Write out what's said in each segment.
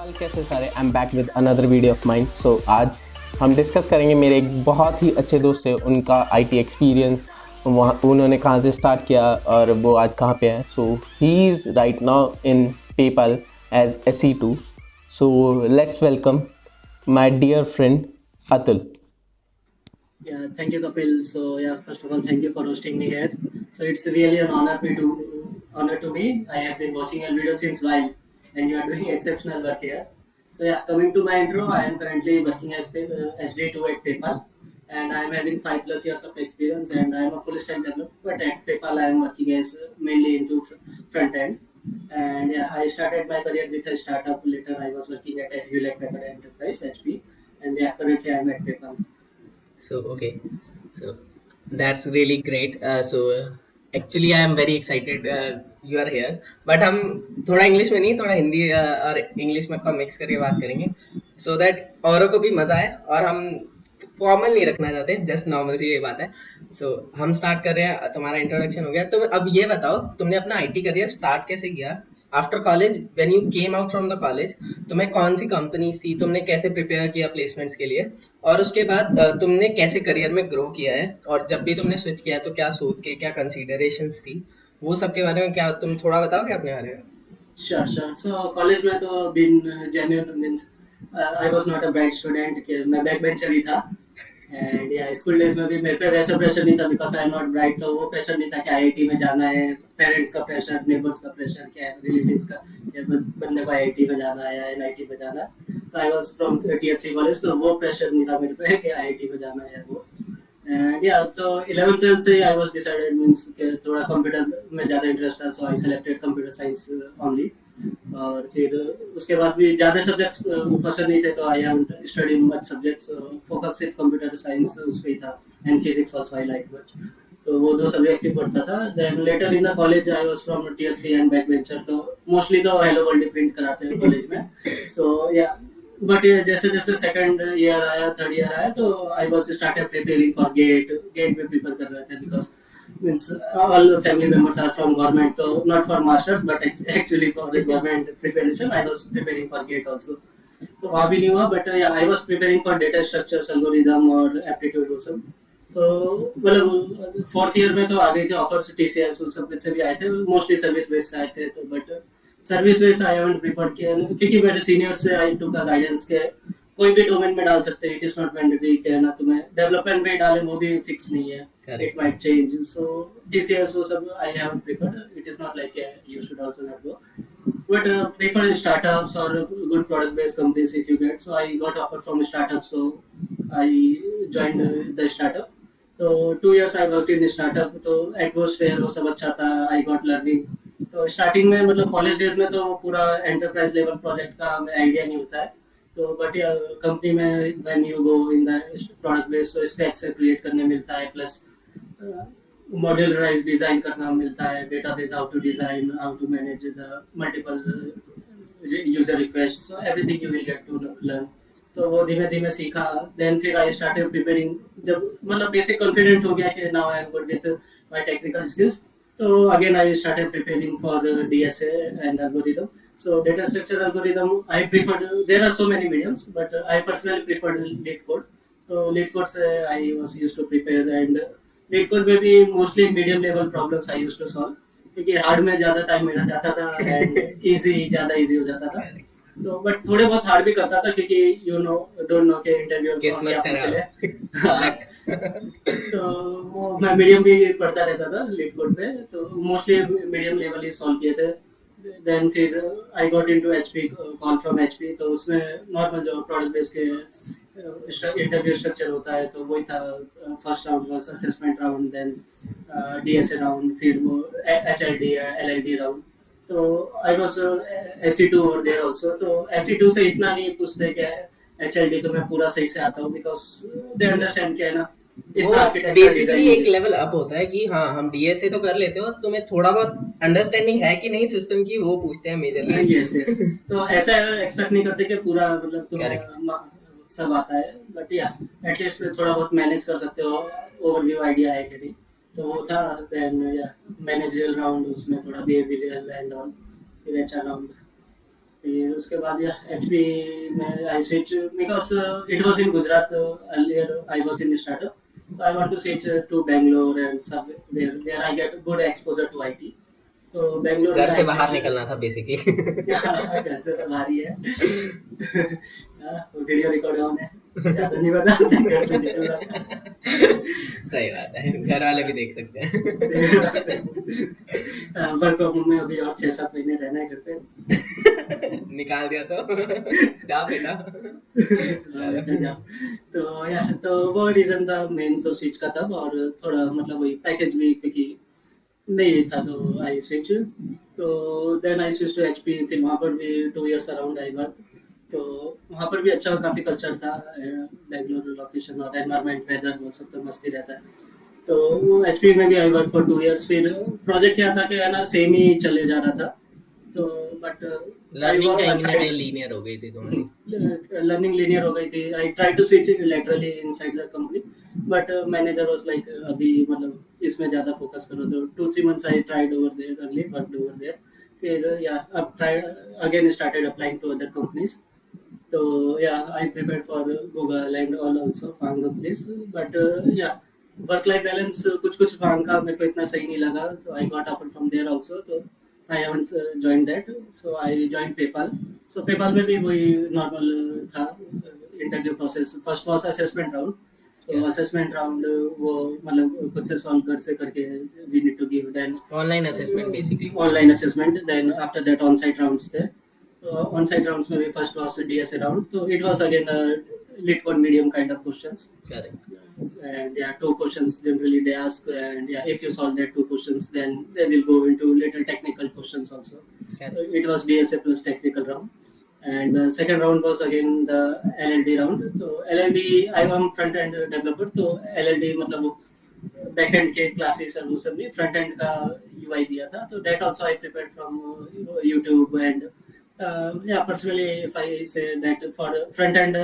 हाल कैसे सारे I am back with another video of mind. So आज हम डिस्कस करेंगे मेरे एक बहुत ही अच्छे दोस्त से उनका आईटी एक्सपीरियंस, वहाँ उन्होंने कहाँ से स्टार्ट किया और वो आज कहाँ पे हैं। So he is right now in PayPal as SE2। So let's welcome my dear friend Atul. Yeah, thank you, Kapil. So yeah, first of all, thank you for hosting me here. So it's really an honor to me. I have been watching your videos since while, and you are doing exceptional work here. So yeah, coming to my intro, I am currently working as SD2 at PayPal, and I am having 5+ years of experience, and I am a full stack developer. But at PayPal, I am working as mainly into front end. And yeah, I started my career with a startup. Later, I was working at a Hewlett Packard Enterprise (HP), and yeah, currently I am at PayPal. Okay, so that's really great. Actually, I am very excited. You are here, but हम थोड़ा English में नहीं, थोड़ा हिंदी और English में का mix करके बात करेंगे, so that औरों को भी मजा आए। और हम फॉर्मल नहीं रखना चाहते, जस्ट नॉर्मल सी ये बात है। हम स्टार्ट कर रहे हैं। तुम्हारा इंट्रोडक्शन हो गया, तो अब ये बताओ तुमने अपना आईटी करियर स्टार्ट कैसे किया after college, when you came out from the college. तुम्हें कौन सी कंपनी थी, तुमने कैसे प्रिपेयर किया प्लेसमेंट्स के लिए, और उसके बाद तुमने कैसे करियर में ग्रो किया है, और जब भी तुमने स्विच किया तो क्या सोच के, क्या कंसीडरेशंस थी, वो सब के बारे में क्या तुम थोड़ा बताओगे अपने बारे में? Sure. So college में तो been genuine means I was not a bright student कि मैं बैक बेंचर ही था। एंड या स्कूल डेज में भी मेरे पे वैसा प्रेशर नहीं था because I am not bright. तो वो प्रेशर नहीं था कि आईआईटी में जाना है, पेरेंट्स का प्रेशर, नेबर्स का प्रेशर, क्या रिलेटिव्स का कि बंदे को आईआईटी में जाना है या एनआईटी में जाना है। तो I was from tier 3 college, तो वो प्रेशर नहीं था मेरे पे कि आईआईटी में जाना है वो। एंड या तो 11th 12th से आई वाज डिसाइडेड मींस कि थोड़ा कंप्यूटर में ज़्यादा इंटरेस्ट था, so I selected computer science only. और फिर उसके बाद भी ज़्यादा सब्जेक्ट्स पसंद नहीं थे, तो I haven't studied much subjects, focus सिर्फ कंप्यूटर साइंस उस पे ही था। And physics also I like much, तो वो दो सब्जेक्ट ही पढ़ता था। Then later in the college I was from tier 3 and back bencher, तो मोस्टली तो हेलो वर्ल्ड प्रिंट कराते हैं कॉलेज में। सो या बट जैसे जैसे सेकंड ईयर आया, थर्ड ईयर आया, तो I was started preparing for gate में प्रिपेयर कर रहे थे because means all family members are from government, so not for masters but actually for the government preparation I was preparing for gate also। तो वहाँ भी नहीं हुआ, but I was preparing for data structures, algorithm और aptitude वो सब। तो मतलब फोर्थ ईयर में तो आ गए थे ऑफर्स, टीसीएस उस सब से भी आए थे, मोस्टली सर्विस बेस्ड से आए थे। तो but service based I haven't preferred किया क्योंकि मेरे सीनियर से आई टुक गाइडेंस के कोई भी डोमेन में डाल सकते हैं, इट इज नॉट मैंडेटरी कि ना तुम्हें डेवलपमेंट में डालें, वो भी फिक्स नहीं है, it might change. So TCS वो सब I haven't preferred, it is not like you should also not go, but prefer startups or good product based companies if you get। So I got offer from startup, so I joined the startup। तो 2 years I worked in startup, तो atmosphere वो सब अच्छा था, I got learning. तो starting में मतलब college days में तो पूरा एंटरप्राइज लेवल प्रोजेक्ट का आइडिया नहीं होता है, तो बट कंपनी में when you go in the product base, तो स्क्रैच से क्रिएट करने मिलता है, प्लस मॉड्यूलराइज डिजाइन करना मिलता है, database how to design, how to manage the multiple user request, so everything you will get to learn. तो वो धीमे धीमे सीखा। देन फिर आई स्टार्टेड प्रिपेयरिंग, जब मतलब बेसिक कॉन्फिडेंट हो गया कि now I am good with my technical skills, तो again I started preparing for DSA and algorithm. So data structure algorithm, I preferred. There are so many mediums, but I personally preferred lead code. So lead code से I was used to prepare, and lead code में भी mostly medium level problems I used to solve, क्योंकि hard में ज़्यादा time मेरा जाता था and ज़्यादा इजी हो जाता था। तो बट थोड़े बहुत हार्ड भी करता था क्योंकि यू नो डोंट नो के इंटरव्यू को क्या पूछे। तो वो मैं मीडियम भी पढ़ता रहता था लीड कोड पे, तो मोस्टली मीडियम लेवल ही सॉल्व किए थे। देन फिर I got into HP, call from HP, तो उसमें नॉर्मल जो प्रोडक्ट बेस के इंटरव्यू स्ट्रक्चर होता है, तो वही था। First round was assessment round, then DSA round, फिर वो एचएलडी एलएलडी राउंड। तो I was SE2 over there also. तो SE2 से इतना नहीं पूछते कि एचएलडी तो मैं पूरा सही से आता हूँ, बिकॉज दे अंडरस्टैंड क्या है ना, वो बेसिकली एक लेवल अप होता है कि हाँ हम डीएसए तो कर लेते हो, तुम्हें थोड़ा बहुत अंडरस्टैंडिंग है कि नहीं सिस्टम की, वो पूछते हैं मेजरली। यस तो ऐसा एक्सपेक्ट नहीं करते कि पूरा मतलब तुम्हें सब आता है, बट या एटलीस्ट थोड़ा बहुत मैनेज कर सकते हो, ओवरव्यू आइडिया है कि नहीं, तो वो था। देन या मैनेजरियल राउंड, उसमें थोड़ा बिहेवियरल एंड ऑल, फिर एचआर राउंड, फिर उसके बाद या HP में I switch because it was in Gujarat earlier. I was in startup, so I want to switch to Bangalore and सब where I get good exposure to IT. तो Bangalore घर में से I बाहर switch. निकलना था basically. घर से तो बाहर ही है। वीडियो रिकॉर्ड ऑन है, ज्यादा नहीं पता घर से निकल रहा था। सही बात है, घर वाले भी देख सकते हैं। वर्क फ्रॉम होम में अभी और 6-7 महीने रहना है घर पे। निकाल दिया तो जा बेटा। बेटा जाओ। तो वो रीजन था मेन जो स्विच का तब, और थोड़ा मतलब वही पैकेज भी क्योंकि नहीं था तो आई स्विच। तो then I switch to HP, फिर वहाँ पर भी 2 इयर्स अराउंड आई वर्क। तो वहाँ पर भी अच्छा काफ़ी कल्चर था, बेंगलोर लोकेशन और एनवायरनमेंट वेदर वो सब तो मस्ती रहता है। तो वो एचपी में भी आई वर्क फॉर 2 इयर्स। फिर प्रोजेक्ट क्या था कि है ना सेम ही चले जा रहा था, तो बट लर्निंग कहीं ना कहीं लीनियर हो गई थी तुम्हारी। लर्निंग लीनियर हो गई थी। I try to switch laterally inside the company, but manager was like अभी मतलब इसमें ज़्यादा फोकस करो। तो 2-3 months I tried over there, only worked over there. फिर या अब try again started applying to other companies. तो yeah, I prepared for Google and all also FAANG companies, but yeah, work life balance कुछ FAANG का मेरे को इतना सही नहीं लगा, तो I got offer from there also, तो I haven't joined that, so I joined PayPal. So PayPal में भी वही normal था interview process. First was assessment round, तो असेसमेंट राउंड वो मतलब खुद से सॉल्व कर से करके we need to give, then online assessment basically. Online assessment, then after that on site rounds थे। ऑन साइट राउंड्स में भी फर्स्ट वाज डीएसए राउंड, तो it was again lit con medium kind of questions. Correct. And yeah, 2 questions generally they ask, and yeah, if you solve that 2 questions then they will go into little technical questions also. So it was DSA plus technical round, and the second round was again the LLD round. So LLD, I am front end developer, तो LLD मतलब वो back and के classes और वो सब नहीं, front end का UI दिया था। तो that also I prepared from YouTube, and yeah, personally if I say that for front end,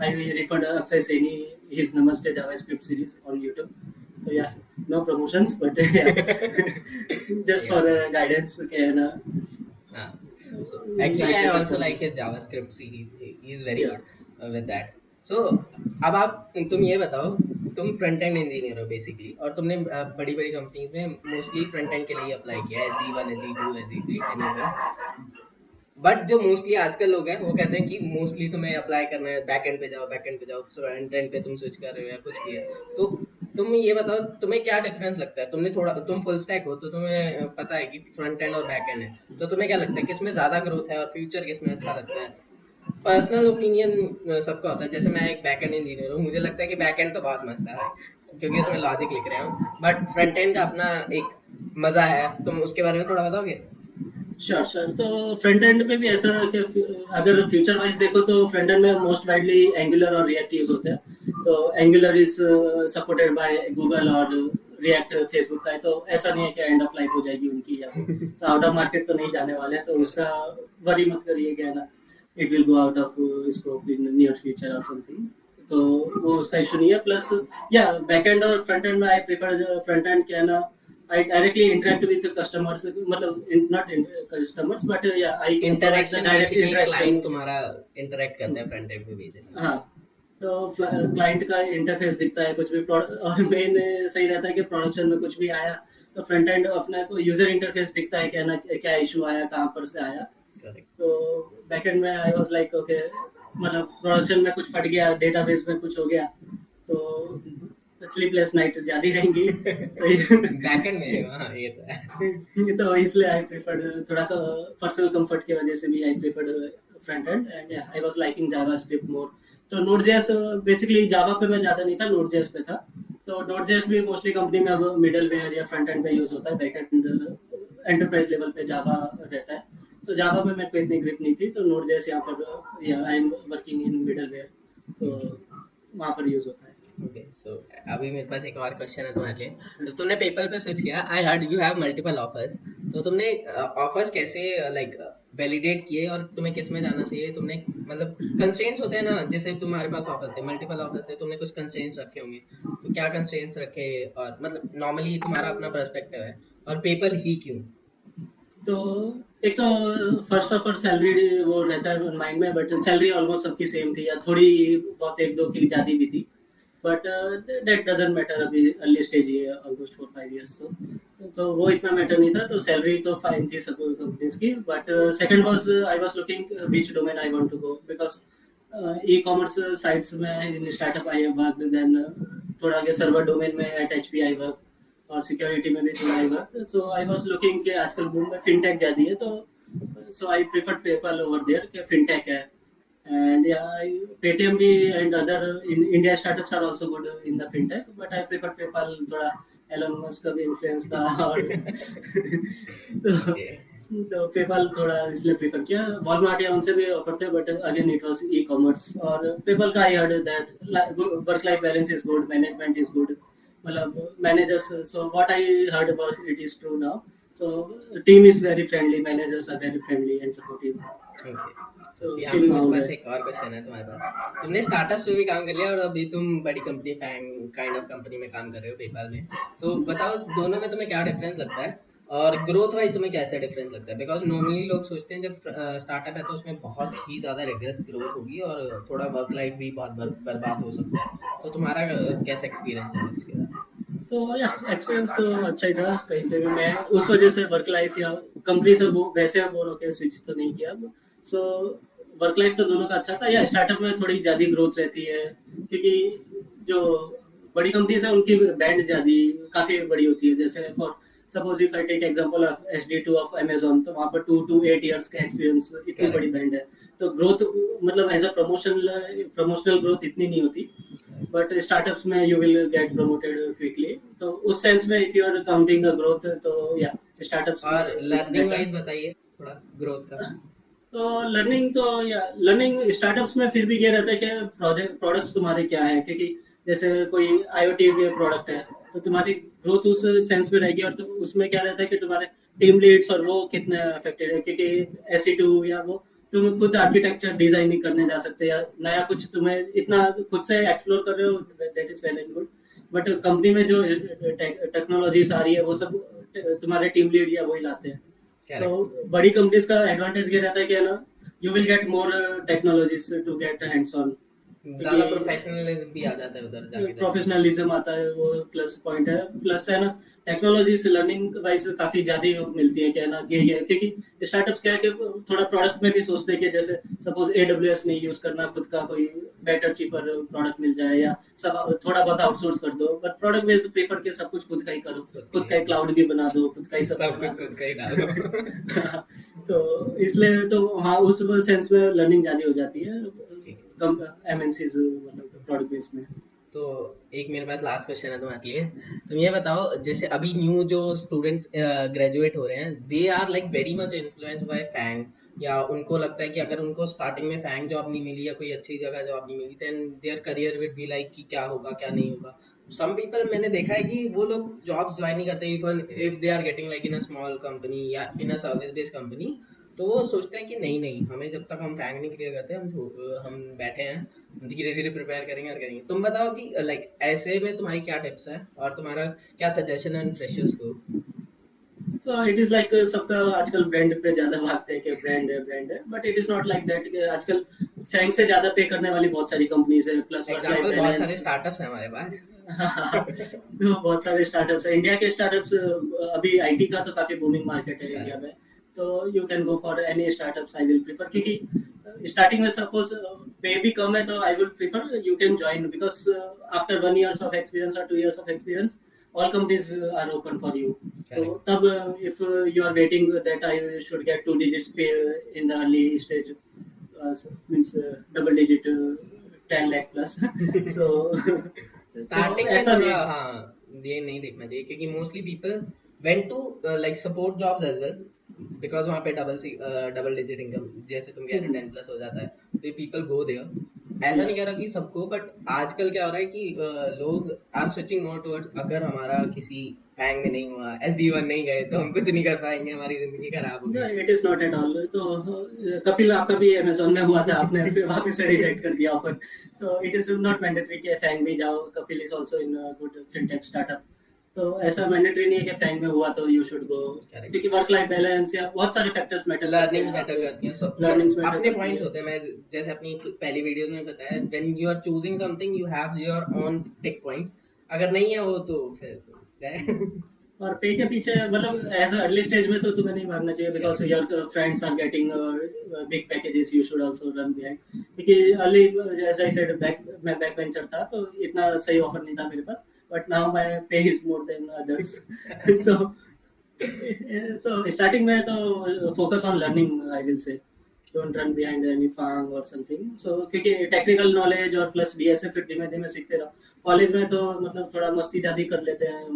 I referred Akshay Saini his Namaste JavaScript series on YouTube. So yeah, no promotions, but yeah, just for guidance, okay, na. So actually I also like his JavaScript series. He is very good with that. So अब तुम ये बताओ, तुम front end engineer हो basically, और तुमने बड़ी बड़ी कंपनीज में मोस्टली फ्रंट एंड के लिए अप्लाई किया, SD1, SD2, SD3 anyway. But जो मोस्टली आजकल लोग हैं वो कहते हैं कि मोस्टली तुम्हें अप्लाई करना है बैक एंड पे जाओ, बैक एंड पे जाओ, फ्रंट एंड पे तुम स्विच कर रहे हो या कुछ भी है। तो तुम ये बताओ तुम्हें क्या डिफरेंस लगता है? तुम फुल स्टैक हो तो तुम्हें पता है कि फ्रंट एंड और बैक एंड है, तो तुम्हें क्या लगता है किसमें ज़्यादा ग्रोथ है और फ्यूचर किसमें अच्छा लगता है? पर्सनल ओपिनियन सबका होता है। जैसे मैं एक बैक एंड इंजीनियर हूँ, मुझे लगता है कि बैक एंड तो बहुत मस्त है क्योंकि उसमें लॉजिक लिख रहे हो, बट फ्रंट एंड का अपना एक मज़ा है। तुम उसके बारे में थोड़ा बताओगे? श्योर। तो फ्रंट एंड पे भी ऐसा कि अगर फ्यूचर वाइज देखो तो फ्रंट एंड में मोस्ट वाइडली एंगुलर और रिएक्ट यूज होते हैं। तो angular is supported by Google और रिएक्ट फेसबुक का है, तो ऐसा नहीं है कि एंड ऑफ लाइफ हो जाएगी उनकी, या तो आउट ऑफ मार्केट तो नहीं जाने वाले हैं, तो उसका वरी मत करिए क्या ना, it will go out of scope in near future और समथिंग, तो वो उसका इशू नहीं है। प्लस या बैक एंड और फ्रंट एंड में आई प्रेफर फ्रंट एंड क्या ना, I directly interact with the customers, मतलब not customers, but yeah, I can provide the interaction direct basically interaction. Client तुम्हारा इंटरेक्ट करता है फ्रंट एंड पे बेसिकली। हाँ, तो क्लाइंट का इंटरफेस दिखता है कुछ भी और मेन सही रहता है कि प्रोडक्शन में कुछ भी आया तो फ्रंट एंड अपने को यूजर इंटरफेस दिखता है क्या ना, क्या इशू आया, कहाँ पर से आया। तो बैक एंड में आई वाज लाइक ओके, मतलब प्रोडक्शन में कुछ फट गया, डेटाबेस में कुछ हो गया, तो स्लीपलेस नाइट ज्यादा रहेंगी। बैक एंड में हाँ ये तो है। तो इसलिए आई प्रेफर्ड, थोड़ा तो पर्सनल कंफर्ट की वजह से भी I preferred front end, and I was liking JavaScript more. तो नोड.जेएस बेसिकली जावा पे मैं ज्यादा नहीं था, नोड.जेएस पे था। तो नोड.जेएस भी मोस्टली कंपनी में अब मिडलवेयर या फ्रंट एंड पे यूज होता है, बैक एंड एंटरप्राइज लेवल पे जावा रहता है। तो जावा में मेरे को इतनी ग्रिप नहीं थी, तो नोड.जेएस यहाँ पर या I am working in middleware, तो वहाँ पर यूज होता है। ओके, सो अभी मेरे पास एक और क्वेश्चन है तुम्हारे लिए। तो तुमने पेपल पे स्विच किया, I heard you have multiple offers, तो तुमने ऑफर्स कैसे लाइक वैलिडेट किए और तुम्हें किस में जाना चाहिए? तुमने मतलब कंस्ट्रेंट्स होते हैं ना, जैसे तुम्हारे पास ऑफर्स थे, मल्टीपल ऑफर्स थे, तुमने कुछ कंस्ट्रेंट्स रखे होंगे, तो क्या कंस्ट्रेंट्स रखे और मतलब नॉर्मली तुम्हारा अपना पर्सपेक्टिव है, और पेपल ही क्यों? तो एक तो फर्स्ट ऑफ ऑल सैलरी वो रहता है माइंड में, बट सैलरी ऑलमोस्ट सबकी सेम थी या थोड़ी बहुत एक दो की ज़्यादा भी थी, बट दैट डजंट मैटर, अभी अर्ली स्टेज ही है, ऑलमोस्ट 4-5 इयर्स, तो वो इतना मैटर नहीं था, तो सैलरी तो फाइन थी सब कंपनीज की, but second was I was looking which domain I want to go, because e commerce sites में in startup I work, then थोड़ा आगे सर्वर डोमेन में एट एचपी आई वर्क, और सिक्योरिटी में भी थोड़ा I work, so I was looking कि आजकल बूम में फिनटेक ज़्यादा है, तो so I prefer PayPal over there कि फिनटेक है, and yeah, Paytm भी and other in India startups are also good in the fintech, but I prefer PayPal, थोड़ा एलन मस्क का भी इन्फ्लुएंस था, और तो Okay. तो पेपाल थोड़ा इसलिए प्रेफर किया, वॉलमार्ट या उनसे भी ऑफर थे, but again it was e commerce, और पेपाल का I heard that work life balance is good, management is good, मतलब managers, so what I heard about it is true now, so team is very friendly, managers are very friendly and supportive, Okay. तो यहाँ chill पे मेरे माहौल पास है। एक और question है तुम्हारे पास। तुमने स्टार्टअप्स पे भी काम कर लिया और अभी तुम बड़ी company FAANG kind of company में काम कर रहे हो, पेपाल में। सो बताओ दोनों में तुम्हें क्या डिफरेंस लगता है और ग्रोथ वाइज तुम्हें कैसा डिफरेंस लगता है? बिकॉज नॉर्मली लोग सोचते हैं जब स्टार्टअप है तो उसमें बहुत ही ज़्यादा रिग्रेस ग्रोथ होगी और थोड़ा वर्क लाइफ भी बहुत बर्बाद हो सकता है। तो तुम्हारा कैसा एक्सपीरियंस है इसके साथ? तो या एक्सपीरियंस तो अच्छा ही था, कहीं पे भी मैं उस वजह से वर्क लाइफ या कंपनी से वैसे बोर होकर स्विच तो नहीं किया, सो वर्क लाइफ तो दोनों का अच्छा था, या स्टार्टअप में थोड़ी ज़्यादा ग्रोथ रहती है, क्योंकि जो बड़ी कंपनीज है उनकी बैंड ज़्यादा काफ़ी बड़ी होती है, जैसे for suppose if I take example of SD2 of Amazon, तो वहाँ पर 2 to 8 इयर्स का एक्सपीरियंस, इतनी बड़ी करेक्ट। बैंड है, तो ग्रोथ मतलब एज अ प्रमोशनल ग्रोथ इतनी नहीं होती, बट स्टार्टअप्स में you will get promoted quickly, तो उस सेंस में if you are counting the growth, तो या स्टार्टअप्स में और इज लर्निंग बेटर। वाइज बताइए थोड़ा ग्रोथ का। तो लर्निंग तो या लर्निंग स्टार्टअप्स में फिर भी ये रहता है कि प्रोडक्ट्स तुम्हारे क्या हैं, क्योंकि जैसे कोई IoT के प्रोडक्ट है, तो तुम्हारी ग्रोथ उस सेंस में रहेगी, और तो उसमें क्या रहता है कि तुम्हारे टीम लीड्स और वो कितने अफेक्टेड है, क्योंकि SE2 या वो तुम खुद आर्किटेक्चर डिजाइन नहीं करने जा सकते, या नया कुछ तुम्हें इतना खुद से एक्सप्लोर कर रहे हो, that is well and good, but company में जो टेक्नोलॉजीज आ रही है वो सब तुम्हारे टीम लीड या वही लाते हैं, तो करेक्ट। बड़ी कंपनीज का एडवांटेज ये रहता है कि ना, you will get more technologies to get hands on, ज़्यादा क्योंकि प्रोफेशनलिज्म भी आ जाता है उधर जाके तो। प्रोफेशनलिज्म आता है, वो प्लस पॉइंट है, प्लस है ना, टेक्नोलॉजी से लर्निंग वाइज काफी ज्यादा मिलती है, क्या ना कि ये, क्योंकि स्टार्टअप्स क्या है कि थोड़ा प्रोडक्ट में भी सोचते हैं कि जैसे सपोज AWS नहीं यूज करना, खुद का कोई बेटर चीपर प्रोडक्ट मिल जाए, या सब थोड़ा बहुत आउटसोर्स कर दो, बट प्रोडक्ट बेस्ड प्रीफर के सब कुछ खुद का ही करो, खुद खुद की का ही क्लाउड भी बना दो, खुद का ही सब सब बना कुछ दो। खुद का ही डालो। तो इसलिए तो हाँ, उस सेंस में लर्निंग ज्यादा हो जाती है ठीक। कम MNCs, मतलब प्रोडक्ट बेस में। तो एक मेरे पास लास्ट क्वेश्चन है तुम्हारे लिए। तुम ये बताओ जैसे अभी न्यू जो स्टूडेंट्स ग्रेजुएट हो रहे हैं, they are like very much influence by FAANG, या उनको लगता है कि अगर उनको स्टार्टिंग में फैंग जॉब नहीं मिली या कोई अच्छी जगह जॉब नहीं मिली, then there career will be like कि क्या होगा क्या नहीं होगा। सम पीपल मैंने देखा है कि वो लोग जॉब्स ज्वाइन नहीं करते even if they are getting like in a small company या in a service based company. तो वो सोचते हैं कि नहीं नहीं, हमें जब तक हम फैंग नहीं क्लियर करते हम बैठे हैं, धीरे धीरे प्रिपेयर करेंगे और करेंगे। तुम बताओ कि लाइक ऐसे में तुम्हारी क्या टिप्स है और तुम्हारा क्या सजेशन है फ्रेशर्स को? सो इट इज लाइक सबका आजकल ब्रांड पे ज्यादा भागते हैं कि ब्रांड है, but it is not like that, कि आजकल फैंग से ज्यादा पे करने वाली बहुत सारी कंपनीज है, प्लस वर्क लाइफ एग्जाम्पल बहुत सारे बैलेंस। स्टार्टअप्स हैं हमारे पास। तो बहुत सारे स्टार्टअप्स है, इंडिया के स्टार्टअप्स, अभी IT का तो काफी बूमिंग मार्केट है इंडिया में, तो you can go for any startups, I will prefer, क्योंकि स्टार्टिंग में सपोज पे भी कम है, तो I will prefer you can join, because after 1 years of experience और 2 years of experience, all companies are open for you, तो correct. तब if you are waiting that I should get 2 digits pay in the early stage, means double digit, 10 lakh plus, so तो starting में ऐसा नहीं थोड़ा है। हाँ ये नहीं देखना चाहिए क्योंकि mostly people went to like support jobs as well, because वहाँ पे डबल डिजिट इनकम जैसे तुम कह रहे हो 10+ हो जाता है, तो पीपल गो देयर। ऐसा नहीं कह रहा कि सबको, बट आजकल क्या हो रहा है कि लोग आर स्विचिंग मोर टुवर्ड्स, अगर हमारा किसी फैंग में नहीं हुआ, SD1 नहीं गए तो हम कुछ नहीं कर पाएंगे, हमारी जिंदगी खराब होगी। It is not at all, तो कपिल आपका भी Amazon में हुआ था, आपने फिर वापस से रिजेक्ट कर दिया ऑफर, तो इट इज नॉट मैंडेटरी कि फैंग भी जाओ, Kapil is also in good fintech startup, तो ऐसा मैंडेटरी नहीं है कि फैंग में हुआ तो यू शुड गो, Correct. क्योंकि वर्क लाइफ बैलेंस या बहुत सारे फैक्टर्स मैटर लर्निंग मैटर करती है, लर्निंग्स मैटर अपने करती पॉइंट्स है। होते हैं। मैं जैसे अपनी पहली वीडियोस में बताया, when you are choosing something you have your own tick points, अगर नहीं है वो तो फिर गए। और पे के पीछे मतलब एज अर्ली स्टेज में तो तुम्हें नहीं भागना चाहिए, because your friends are getting big packages, you should also run behind, क्योंकि अर्ली एज आई सेड मैं बैक बेंचर था तो इतना सही ऑफर नहीं था मेरे पास, but now my pay is more than others. So starting में तो focus on learning, I will say don't run behind any FAANG और समथिंग। सो क्योंकि टेक्निकल नॉलेज और प्लस डीएसए फिर धीमे धीमे सीखते रहो। कॉलेज में तो मतलब थोड़ा मस्ती ज्यादा कर लेते हैं,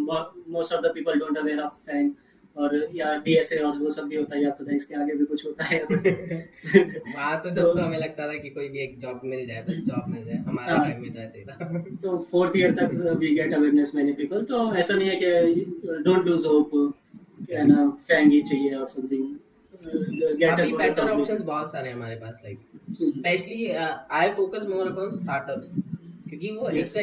most of the people don't aware of FAANG और या डीएसए और वो सब भी होता है, या खुदा इसके आगे भी कुछ होता है। वहाँ तो जब तो हमें लगता था कि कोई भी एक जॉब मिल जाए, बस जॉब मिल जाए, हमारा हाँ। टाइम में तो ऐसे ही था। तो फोर्थ ईयर तक we get awareness many people, तो ऐसा नहीं है कि डोंट लूज होप कि ना फैंग ही चाहिए और समथिंग। अभी बेटर ऑप्शंस बहुत सारे हैं हमारे पास, like specially I focus more upon startups, क्योंकि वो एक Yes. तो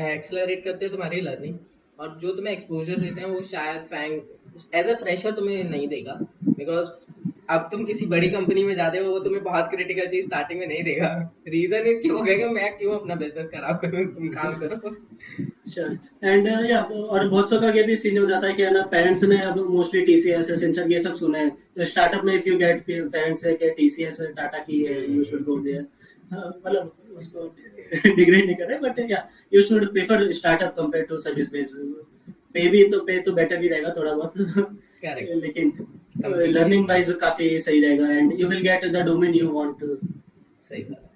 एक्सेलरेट करते हैं तुम्हारी लर्निंग, और जो तुम्हें एक्सपोजर देते हैं वो शायद फैंग एज अ फ्रेशर तुम्हें नहीं देगा, बिकॉज अब तुम किसी बड़ी कंपनी में जाते हो वो तुम्हें बहुत क्रिटिकल चीज स्टार्टिंग में नहीं देगा। रीजन इसकी वो कहेगा मैं क्यों अपना बिजनेस खराब करूं, तुम काम करो। Sure. एंड या और बहुत सौ का ये भी सीन हो जाता है कि ना पेरेंट्स ने अब मोस्टली टीसीएस एसेंचर ये सब सुने हैं, तो स्टार्टअप में इफ यू गेट पेरेंट्स से कि टीसीएस टाटा की है यू शुड गो देयर, मतलब उसको डिग्रेड नहीं कर रहे, बट या you should prefer startup compare to service based. Pay तो बेटर ही रहेगा थोड़ा बहुत, Correct. लेकिन लर्निंग वाइज काफी सही रहेगा and you will get the domain you want to. सही बात है।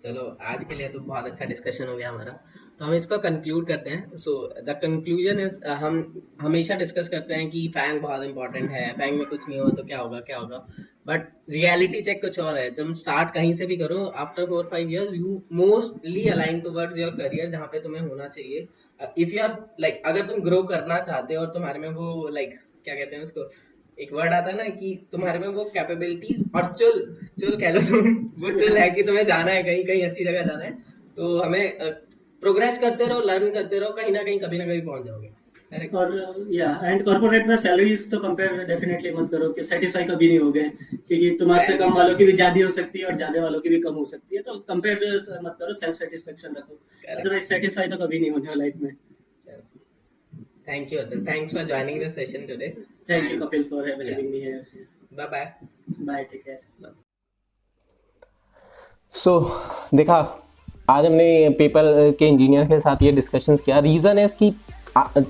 चलो आज के लिए तो बहुत अच्छा डिस्कशन हो गया हमारा, तो हम इसको कंक्लूड करते हैं। सो द कंक्लूजन इज, हम हमेशा डिस्कस करते हैं कि फैंग बहुत इंपॉर्टेंट है, फैंग में कुछ नहीं हुआ तो क्या होगा क्या होगा, बट रियलिटी चेक कुछ और है। तुम स्टार्ट कहीं से भी करो, after 4-5 years you mostly align towards your career, जहाँ पे तुम्हें होना चाहिए। इफ यू आर लाइक, अगर तुम ग्रो करना चाहते हो और तुम्हारे में वो लाइक क्या कहते हैं उसको, एक वर्ड आता है ना कि तुम्हारे में वो कैपेबिलिटीज और चुल कह लो तुम, वो चुल है कि तुम्हें जाना है कहीं कहीं अच्छी जगह जाना है, तो हमें प्रोग्रेस करते रहो, लर्न करते रहो, कहीं ना कहीं कभी ना कभी पहुंच जाओगे। Correct? और या एंड कॉर्पोरेट में सैलरीज तो कंपेयर डेफिनेटली मत करो कि सेटिस्फाई कभी नहीं होगे, क्योंकि तुम्हारे से कम वालों की भी ज्यादा हो सकती है और ज्यादा वालों की भी कम हो सकती है, तो कंपेयर मत करो, सेल्फ सेटिस्फेक्शन रखो, अदरवाइज सेटिस्फाई तो कभी नहीं होने लाइफ में। Thank you, Atul. Thanks for joining the session today. Thank you Kapil for having me here. Bye bye. Bye, take care. So देखा, आज हमने पेपल के इंजीनियर के साथ ये डिस्कशंस किया। रीज़न है कि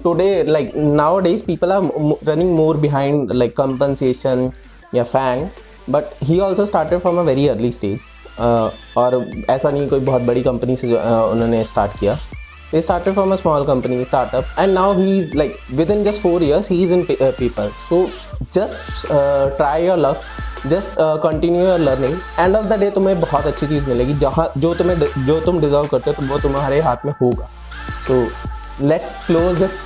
today like nowadays people are running more behind like compensation या FAANG, but he also started from a very early stage. और ऐसा नहीं कोई बहुत बड़ी कंपनी से उन्होंने स्टार्ट किया, they started from a small company startup and now he is like within just 4 years he is in people. So just try your luck, just continue your learning, end of the day तुम्हें बहुत अच्छी चीज़ मिलेगी, जहाँ जो तुम deserve करते हो तो वो तुम्हारे हाथ में होगा। So let's close this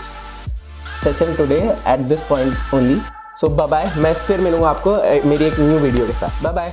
session today at this point only. So bye bye, मैं फिर मिलूँगा आपको मेरी एक न्यू वीडियो के साथ। Bye bye.